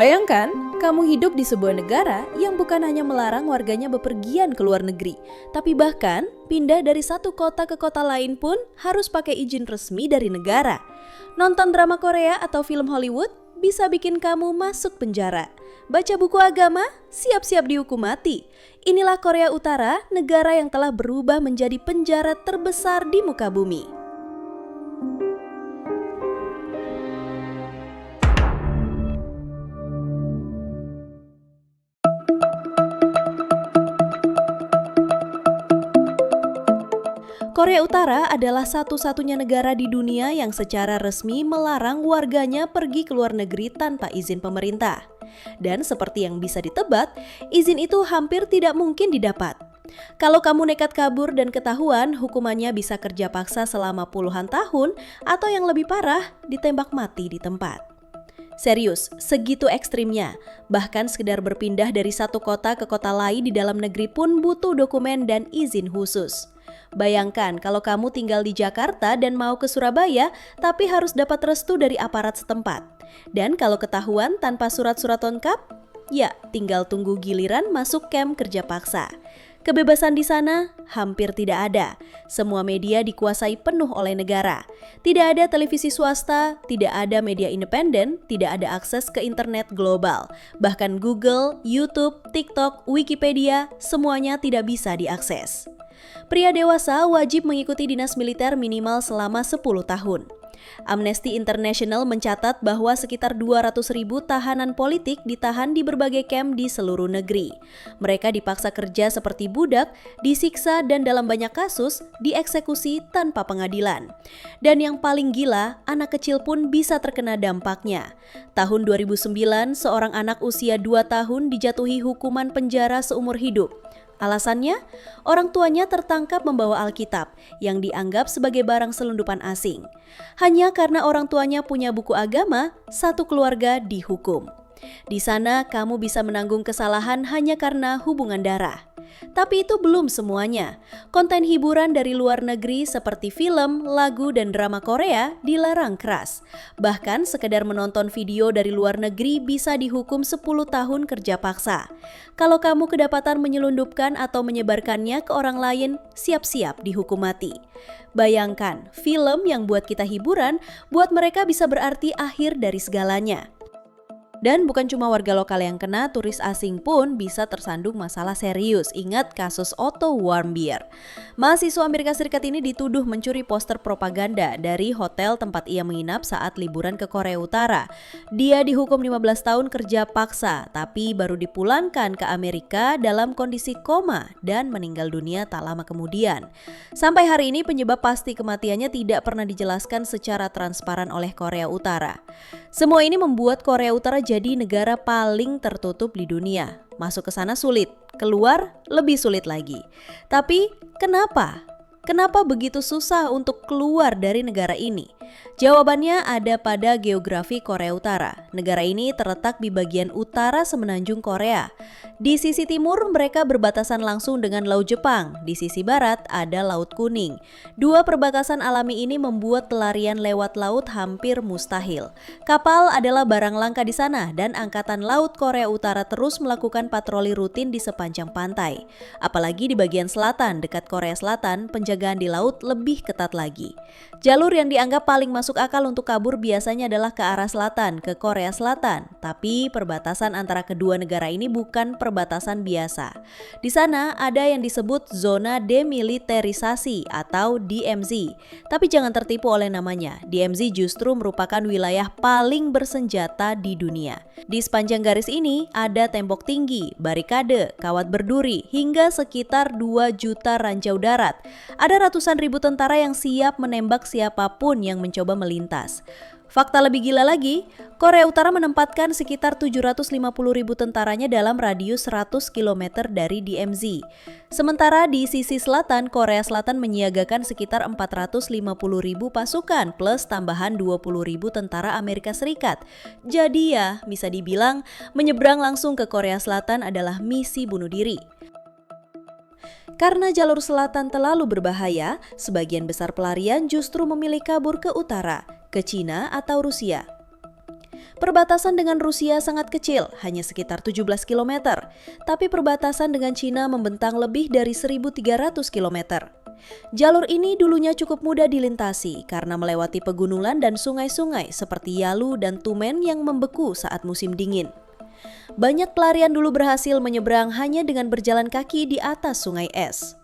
Bayangkan, kamu hidup di sebuah negara yang bukan hanya melarang warganya bepergian ke luar negeri, tapi bahkan pindah dari satu kota ke kota lain pun harus pakai izin resmi dari negara. Nonton drama Korea atau film Hollywood bisa bikin kamu masuk penjara. Baca buku agama, siap-siap dihukum mati. Inilah Korea Utara, negara yang telah berubah menjadi penjara terbesar di muka bumi. Korea Utara adalah satu-satunya negara di dunia yang secara resmi melarang warganya pergi ke luar negeri tanpa izin pemerintah. Dan seperti yang bisa ditebak, izin itu hampir tidak mungkin didapat. Kalau kamu nekat kabur dan ketahuan, hukumannya bisa kerja paksa selama puluhan tahun atau yang lebih parah, ditembak mati di tempat. Serius, segitu ekstrimnya. Bahkan sekedar berpindah dari satu kota ke kota lain di dalam negeri pun butuh dokumen dan izin khusus. Bayangkan kalau kamu tinggal di Jakarta dan mau ke Surabaya, tapi harus dapat restu dari aparat setempat. Dan kalau ketahuan tanpa surat-surat lengkap, ya tinggal tunggu giliran masuk camp kerja paksa. Kebebasan di sana hampir tidak ada. Semua media dikuasai penuh oleh negara. Tidak ada televisi swasta, tidak ada media independen, tidak ada akses ke internet global. Bahkan Google, YouTube, TikTok, Wikipedia, semuanya tidak bisa diakses. Pria dewasa wajib mengikuti dinas militer minimal selama 10 tahun. Amnesty International mencatat bahwa sekitar 200.000 tahanan politik ditahan di berbagai camp di seluruh negeri. Mereka dipaksa kerja seperti budak, disiksa dan dalam banyak kasus dieksekusi tanpa pengadilan. Dan yang paling gila, anak kecil pun bisa terkena dampaknya. Tahun 2009, seorang anak usia 2 tahun dijatuhi hukuman penjara seumur hidup. Alasannya, orang tuanya tertangkap membawa Alkitab yang dianggap sebagai barang selundupan asing. Hanya karena orang tuanya punya buku agama, satu keluarga dihukum. Di sana kamu bisa menanggung kesalahan hanya karena hubungan darah. Tapi itu belum semuanya. Konten hiburan dari luar negeri seperti film, lagu, dan drama Korea dilarang keras. Bahkan sekedar menonton video dari luar negeri bisa dihukum 10 tahun kerja paksa. Kalau kamu kedapatan menyelundupkan atau menyebarkannya ke orang lain, siap-siap dihukum mati. Bayangkan, film yang buat kita hiburan, buat mereka bisa berarti akhir dari segalanya. Dan bukan cuma warga lokal yang kena, turis asing pun bisa tersandung masalah serius. Ingat kasus Otto Warmbier. Mahasiswa Amerika Serikat ini dituduh mencuri poster propaganda dari hotel tempat ia menginap saat liburan ke Korea Utara. Dia dihukum 15 tahun kerja paksa, tapi baru dipulangkan ke Amerika dalam kondisi koma dan meninggal dunia tak lama kemudian. Sampai hari ini penyebab pasti kematiannya tidak pernah dijelaskan secara transparan oleh Korea Utara. Semua ini membuat Korea Utara jadi negara paling tertutup di dunia. Masuk ke sana sulit, keluar lebih sulit lagi. Tapi kenapa? Kenapa begitu susah untuk keluar dari negara ini? Jawabannya ada pada geografi Korea Utara. Negara ini terletak di bagian utara semenanjung Korea. Di sisi timur mereka berbatasan langsung dengan Laut Jepang. Di sisi barat ada Laut Kuning. Dua perbatasan alami ini membuat pelarian lewat laut hampir mustahil. Kapal adalah barang langka di sana dan Angkatan Laut Korea Utara terus melakukan patroli rutin di sepanjang pantai. Apalagi di bagian selatan dekat Korea Selatan, penjagaan di laut lebih ketat lagi. Jalur yang dianggap paling masuk akal untuk kabur biasanya adalah ke arah selatan, ke Korea Selatan. Tapi perbatasan antara kedua negara ini bukan perbatasan biasa. Di sana ada yang disebut zona demilitarisasi atau DMZ. Tapi jangan tertipu oleh namanya. DMZ justru merupakan wilayah paling bersenjata di dunia. Di sepanjang garis ini ada tembok tinggi, barikade, kawat berduri, hingga sekitar 2 juta ranjau darat. Ada ratusan ribu tentara yang siap menembak siapapun yang mencoba melintas. Fakta lebih gila lagi, Korea Utara menempatkan sekitar 750.000 tentaranya dalam radius 100 km dari DMZ. Sementara di sisi selatan, Korea Selatan menyiagakan sekitar 450.000 pasukan plus tambahan 20.000 tentara Amerika Serikat. Jadi ya, bisa dibilang menyeberang langsung ke Korea Selatan adalah misi bunuh diri. Karena jalur selatan terlalu berbahaya, sebagian besar pelarian justru memilih kabur ke utara, ke Cina atau Rusia. Perbatasan dengan Rusia sangat kecil, hanya sekitar 17 km, tapi perbatasan dengan Cina membentang lebih dari 1.300 km. Jalur ini dulunya cukup mudah dilintasi karena melewati pegunungan dan sungai-sungai seperti Yalu dan Tumen yang membeku saat musim dingin. Banyak pelarian dulu berhasil menyeberang hanya dengan berjalan kaki di atas sungai es.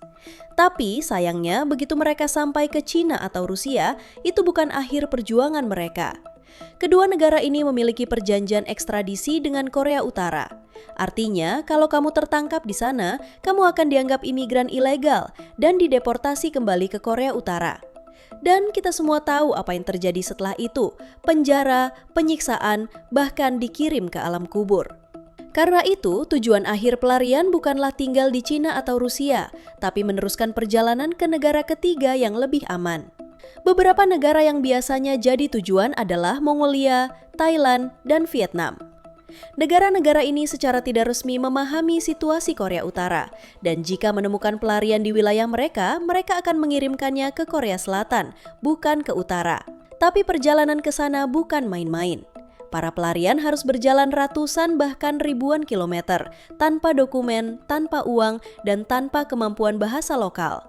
Tapi sayangnya begitu mereka sampai ke Cina atau Rusia, itu bukan akhir perjuangan mereka. Kedua negara ini memiliki perjanjian ekstradisi dengan Korea Utara. Artinya, kalau kamu tertangkap di sana, kamu akan dianggap imigran ilegal dan dideportasi kembali ke Korea Utara. Dan kita semua tahu apa yang terjadi setelah itu, penjara, penyiksaan, bahkan dikirim ke alam kubur. Karena itu, tujuan akhir pelarian bukanlah tinggal di Cina atau Rusia, tapi meneruskan perjalanan ke negara ketiga yang lebih aman. Beberapa negara yang biasanya jadi tujuan adalah Mongolia, Thailand, dan Vietnam. Negara-negara ini secara tidak resmi memahami situasi Korea Utara, dan jika menemukan pelarian di wilayah mereka, mereka akan mengirimkannya ke Korea Selatan, bukan ke utara. Tapi perjalanan ke sana bukan main-main. Para pelarian harus berjalan ratusan bahkan ribuan kilometer, tanpa dokumen, tanpa uang, dan tanpa kemampuan bahasa lokal.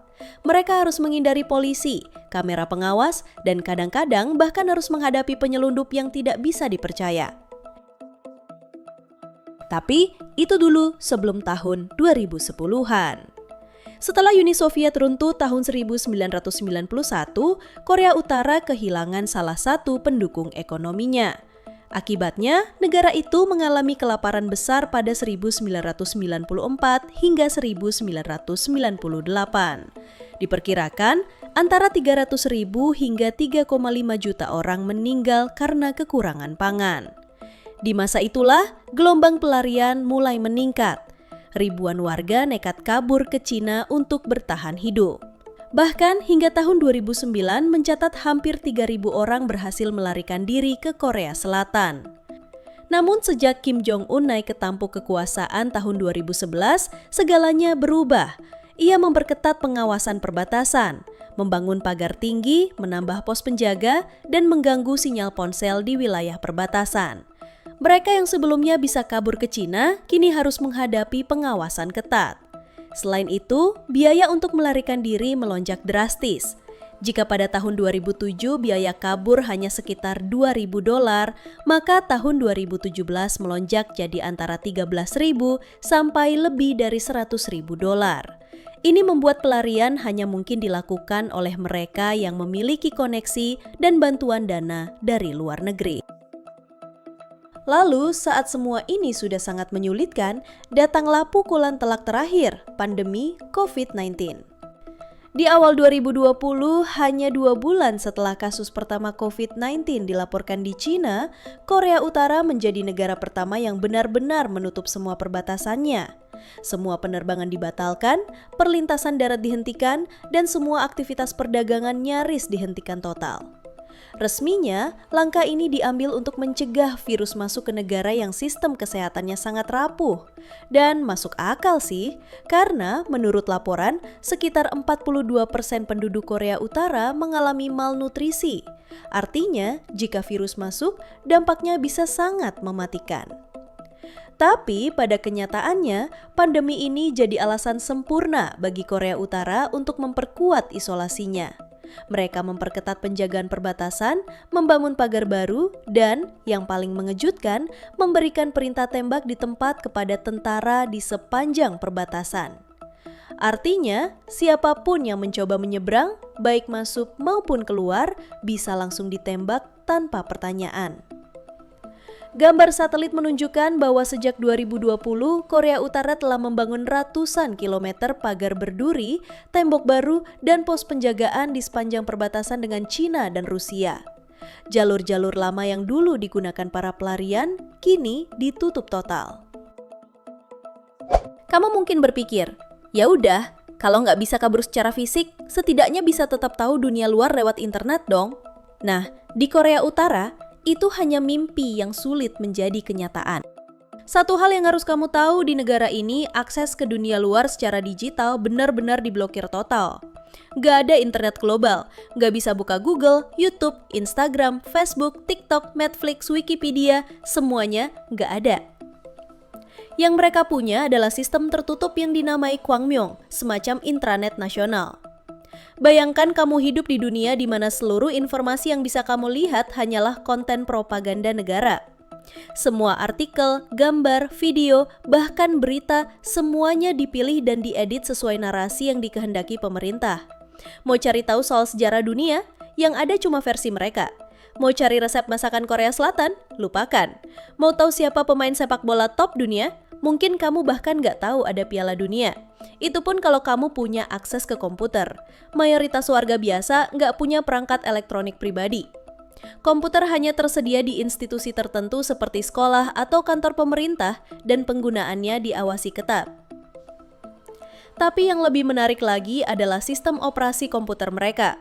Mereka harus menghindari polisi, kamera pengawas, dan kadang-kadang bahkan harus menghadapi penyelundup yang tidak bisa dipercaya. Tapi itu dulu sebelum tahun 2010-an. Setelah Uni Soviet runtuh tahun 1991, Korea Utara kehilangan salah satu pendukung ekonominya. Akibatnya, negara itu mengalami kelaparan besar pada 1994 hingga 1998. Diperkirakan, antara 300.000 hingga 3,5 juta orang meninggal karena kekurangan pangan. Di masa itulah, gelombang pelarian mulai meningkat. Ribuan warga nekat kabur ke Cina untuk bertahan hidup. Bahkan hingga tahun 2009 mencatat hampir 3.000 orang berhasil melarikan diri ke Korea Selatan. Namun sejak Kim Jong-un naik ke tampuk kekuasaan tahun 2011, segalanya berubah. Ia memperketat pengawasan perbatasan, membangun pagar tinggi, menambah pos penjaga, dan mengganggu sinyal ponsel di wilayah perbatasan. Mereka yang sebelumnya bisa kabur ke Cina, kini harus menghadapi pengawasan ketat. Selain itu, biaya untuk melarikan diri melonjak drastis. Jika pada tahun 2007 biaya kabur hanya sekitar $2.000, maka tahun 2017 melonjak jadi antara $13.000 sampai lebih dari $100.000. Ini membuat pelarian hanya mungkin dilakukan oleh mereka yang memiliki koneksi dan bantuan dana dari luar negeri. Lalu, saat semua ini sudah sangat menyulitkan, datanglah pukulan telak terakhir, pandemi COVID-19. Di awal 2020, hanya 2 bulan setelah kasus pertama COVID-19 dilaporkan di Cina, Korea Utara menjadi negara pertama yang benar-benar menutup semua perbatasannya. Semua penerbangan dibatalkan, perlintasan darat dihentikan, dan semua aktivitas perdagangan nyaris dihentikan total. Resminya, langkah ini diambil untuk mencegah virus masuk ke negara yang sistem kesehatannya sangat rapuh. Dan masuk akal sih, karena menurut laporan, sekitar 42% penduduk Korea Utara mengalami malnutrisi. Artinya, jika virus masuk, dampaknya bisa sangat mematikan. Tapi pada kenyataannya, pandemi ini jadi alasan sempurna bagi Korea Utara untuk memperkuat isolasinya. Mereka memperketat penjagaan perbatasan, membangun pagar baru, dan yang paling mengejutkan, memberikan perintah tembak di tempat kepada tentara di sepanjang perbatasan. Artinya, siapapun yang mencoba menyeberang, baik masuk maupun keluar, bisa langsung ditembak tanpa pertanyaan. Gambar satelit menunjukkan bahwa sejak 2020, Korea Utara telah membangun ratusan kilometer pagar berduri, tembok baru, dan pos penjagaan di sepanjang perbatasan dengan Cina dan Rusia. Jalur-jalur lama yang dulu digunakan para pelarian, kini ditutup total. Kamu mungkin berpikir, ya udah, kalau nggak bisa kabur secara fisik, setidaknya bisa tetap tahu dunia luar lewat internet dong. Nah, di Korea Utara, itu hanya mimpi yang sulit menjadi kenyataan. Satu hal yang harus kamu tahu di negara ini, akses ke dunia luar secara digital benar-benar diblokir total. Nggak ada internet global, nggak bisa buka Google, YouTube, Instagram, Facebook, TikTok, Netflix, Wikipedia, semuanya nggak ada. Yang mereka punya adalah sistem tertutup yang dinamai Kwangmyong, semacam intranet nasional. Bayangkan kamu hidup di dunia di mana seluruh informasi yang bisa kamu lihat hanyalah konten propaganda negara. Semua artikel, gambar, video, bahkan berita, semuanya dipilih dan diedit sesuai narasi yang dikehendaki pemerintah. Mau cari tahu soal sejarah dunia? Yang ada cuma versi mereka. Mau cari resep masakan Korea Selatan? Lupakan. Mau tahu siapa pemain sepak bola top dunia? Mungkin kamu bahkan nggak tahu ada Piala Dunia. Itu pun kalau kamu punya akses ke komputer. Mayoritas warga biasa nggak punya perangkat elektronik pribadi. Komputer hanya tersedia di institusi tertentu seperti sekolah atau kantor pemerintah dan penggunaannya diawasi ketat. Tapi yang lebih menarik lagi adalah sistem operasi komputer mereka.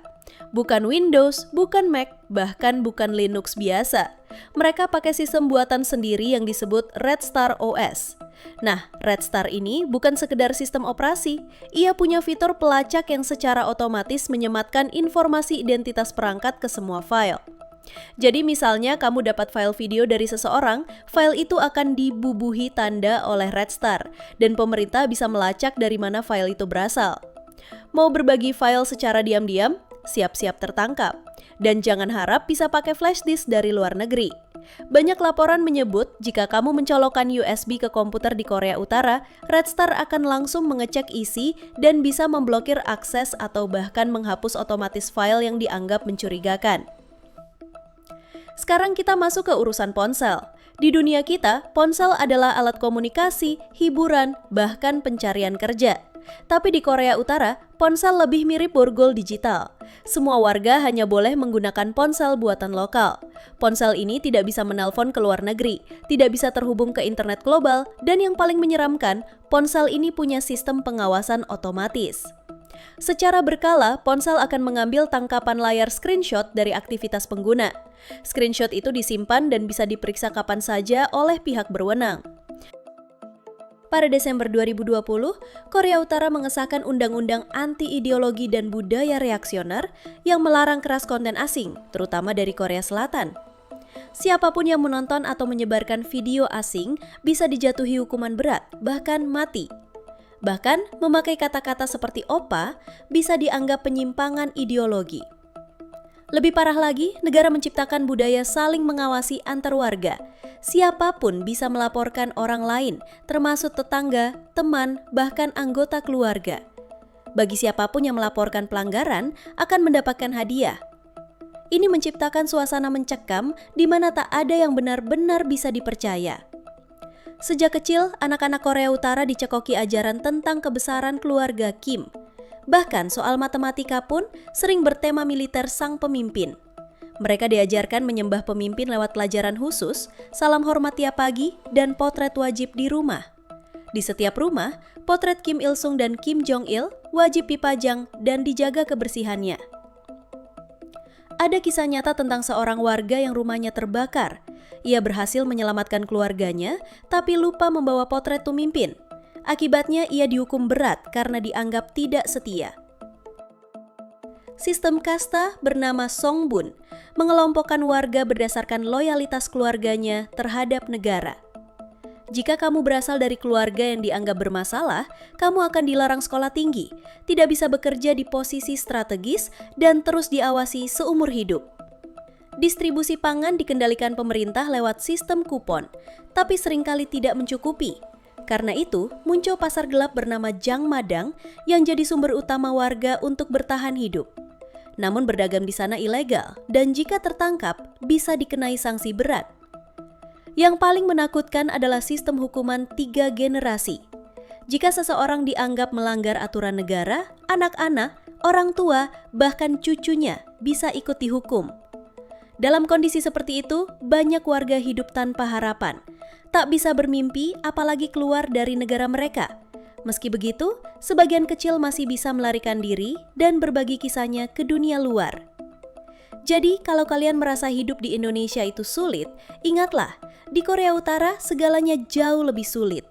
Bukan Windows, bukan Mac, bahkan bukan Linux biasa. Mereka pakai sistem buatan sendiri yang disebut Red Star OS. Nah, Red Star ini bukan sekedar sistem operasi, ia punya fitur pelacak yang secara otomatis menyematkan informasi identitas perangkat ke semua file. Jadi misalnya kamu dapat file video dari seseorang, file itu akan dibubuhi tanda oleh Red Star, dan pemerintah bisa melacak dari mana file itu berasal. Mau berbagi file secara diam-diam? Siap-siap tertangkap. Dan jangan harap bisa pakai flash disk dari luar negeri. Banyak laporan menyebut jika kamu mencolokkan USB ke komputer di Korea Utara, Red Star akan langsung mengecek isi dan bisa memblokir akses atau bahkan menghapus otomatis file yang dianggap mencurigakan. Sekarang kita masuk ke urusan ponsel. Di dunia kita, ponsel adalah alat komunikasi, hiburan, bahkan pencarian kerja. Tapi di Korea Utara, ponsel lebih mirip borgol digital. Semua warga hanya boleh menggunakan ponsel buatan lokal. Ponsel ini tidak bisa menelpon ke luar negeri, tidak bisa terhubung ke internet global, dan yang paling menyeramkan, ponsel ini punya sistem pengawasan otomatis. Secara berkala, ponsel akan mengambil tangkapan layar screenshot dari aktivitas pengguna. Screenshot itu disimpan dan bisa diperiksa kapan saja oleh pihak berwenang. Pada Desember 2020, Korea Utara mengesahkan undang-undang anti-ideologi dan budaya reaksioner yang melarang keras konten asing, terutama dari Korea Selatan. Siapapun yang menonton atau menyebarkan video asing bisa dijatuhi hukuman berat, bahkan mati. Bahkan, memakai kata-kata seperti "opa" bisa dianggap penyimpangan ideologi. Lebih parah lagi, negara menciptakan budaya saling mengawasi antar warga. Siapapun bisa melaporkan orang lain, termasuk tetangga, teman, bahkan anggota keluarga. Bagi siapapun yang melaporkan pelanggaran, akan mendapatkan hadiah. Ini menciptakan suasana mencekam di mana tak ada yang benar-benar bisa dipercaya. Sejak kecil, anak-anak Korea Utara dicekoki ajaran tentang kebesaran keluarga Kim. Bahkan soal matematika pun sering bertema militer sang pemimpin. Mereka diajarkan menyembah pemimpin lewat pelajaran khusus, salam hormat tiap pagi, dan potret wajib di rumah. Di setiap rumah, potret Kim Il Sung dan Kim Jong Il wajib dipajang dan dijaga kebersihannya. Ada kisah nyata tentang seorang warga yang rumahnya terbakar. Ia berhasil menyelamatkan keluarganya, tapi lupa membawa potret pemimpin. Akibatnya ia dihukum berat karena dianggap tidak setia. Sistem kasta bernama Songbun mengelompokkan warga berdasarkan loyalitas keluarganya terhadap negara. Jika kamu berasal dari keluarga yang dianggap bermasalah, kamu akan dilarang sekolah tinggi, tidak bisa bekerja di posisi strategis, dan terus diawasi seumur hidup. Distribusi pangan dikendalikan pemerintah lewat sistem kupon, tapi seringkali tidak mencukupi. Karena itu, muncul pasar gelap bernama Jangmadang yang jadi sumber utama warga untuk bertahan hidup. Namun berdagang di sana ilegal, dan jika tertangkap, bisa dikenai sanksi berat. Yang paling menakutkan adalah sistem hukuman 3 generasi. Jika seseorang dianggap melanggar aturan negara, anak-anak, orang tua, bahkan cucunya bisa ikut dihukum. Dalam kondisi seperti itu, banyak warga hidup tanpa harapan. Tak bisa bermimpi apalagi keluar dari negara mereka. Meski begitu, sebagian kecil masih bisa melarikan diri dan berbagi kisahnya ke dunia luar. Jadi, kalau kalian merasa hidup di Indonesia itu sulit, ingatlah, di Korea Utara segalanya jauh lebih sulit.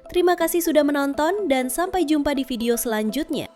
Terima kasih sudah menonton dan sampai jumpa di video selanjutnya.